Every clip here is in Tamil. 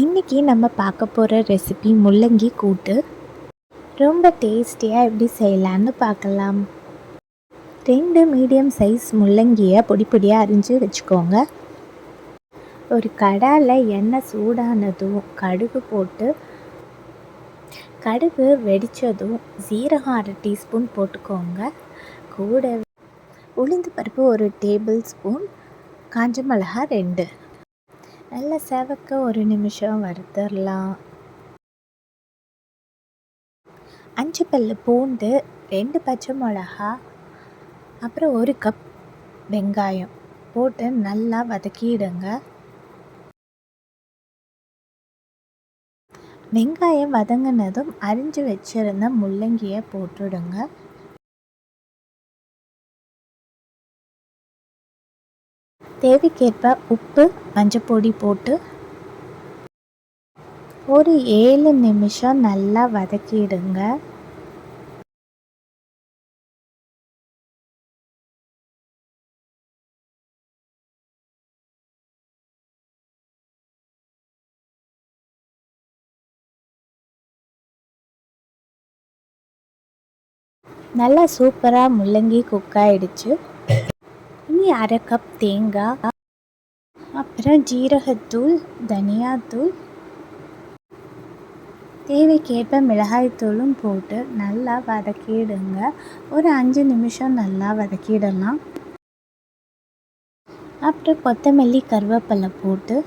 இன்றைக்கி நம்ம பார்க்க போகிற ரெசிபி முள்ளங்கி கூட்டு. ரொம்ப டேஸ்டியாக எப்படி செய்யலான்னு பார்க்கலாம். 2 மீடியம் சைஸ் முள்ளங்கியை பொடி பொடியாக அரிஞ்சு வச்சுக்கோங்க. ஒரு கடாயில் எண்ணெய் சூடானதும் கடுகு போட்டு, கடுகு வெடித்ததும் சீரகம் 1/2 டீஸ்பூன் போட்டுக்கோங்க. கூட உளுந்து பருப்பு 1 டேபிள் ஸ்பூன், காஞ்ச மிளகா 2. நல்லா செவக்க 1 நிமிஷம் வறுத்தரலாம். 5 பல்லு பூண்டு, 2 பச்சை மிளகா, அப்புறம் 1 கப் வெங்காயம் போட்டு நல்லா வதக்கிடுங்க. வெங்காயம் வதங்கினதும் அரிஞ்சு வச்சிருந்த முள்ளங்கியை போட்டுடுங்க. தேவைக்கேற்ப உப்பு, மஞ்சப்பொடி போட்டு ஒரு 7 நிமிஷம் நல்லா வதக்கிடுங்க. நல்லா சூப்பராக முள்ளங்கி குக் ஆகிடுச்சு. இனி 1/2 கப் தேங்காய், அப்புறம் ஜீரகத்தூள், தனியாத்தூள், தேவைக்கேற்ப மிளகாய்த்தூளும் போட்டு நல்லா வதக்கிடுங்க. ஒரு 5 நிமிஷம் நல்லா வதக்கிடலாம். அப்புறம் கொத்தமல்லி கருவேப்பிலை போட்டு,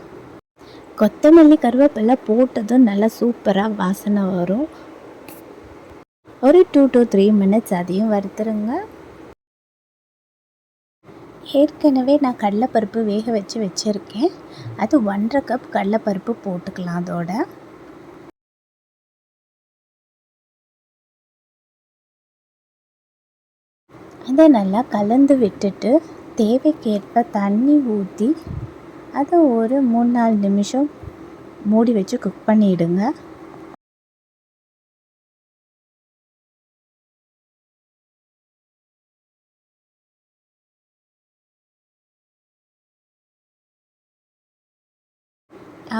கொத்தமல்லி கருவேப்பிலை போட்டதும் நல்லா சூப்பராக வாசனை வரும். ஒரு 2 to 3 மினிட்ஸ் அதையும் வறுத்துருங்க. ஏற்கனவே நான் கடலைப்பருப்பு வேக வச்சுருக்கேன். அது 1/2 கப் கடலைப்பருப்பு போட்டுக்கலாம். அதோட அதை நல்லா கலந்து விட்டுட்டு தேவைக்கேற்ப தண்ணி ஊற்றி அதை ஒரு 3-4 நிமிஷம் மூடி வச்சு குக் பண்ணிவிடுங்க.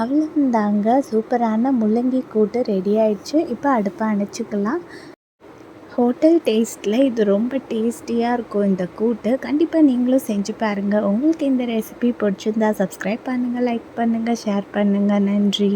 அவ்வளோந்தாங்க, சூப்பரான முள்ளங்கி கூட்டு ரெடி ஆயிடுச்சு. இப்போ அடுப்பை அணைச்சிக்கலாம். ஹோட்டல் டேஸ்ட்டில் இது ரொம்ப டேஸ்டியாக இருக்கும். இந்த கூட்டு கண்டிப்பாக நீங்களும் செஞ்சு பாருங்கள். உங்களுக்கு இந்த ரெசிபி பிடிச்சிருந்தா சப்ஸ்கிரைப் பண்ணுங்கள், லைக் பண்ணுங்கள், ஷேர் பண்ணுங்கள். நன்றி.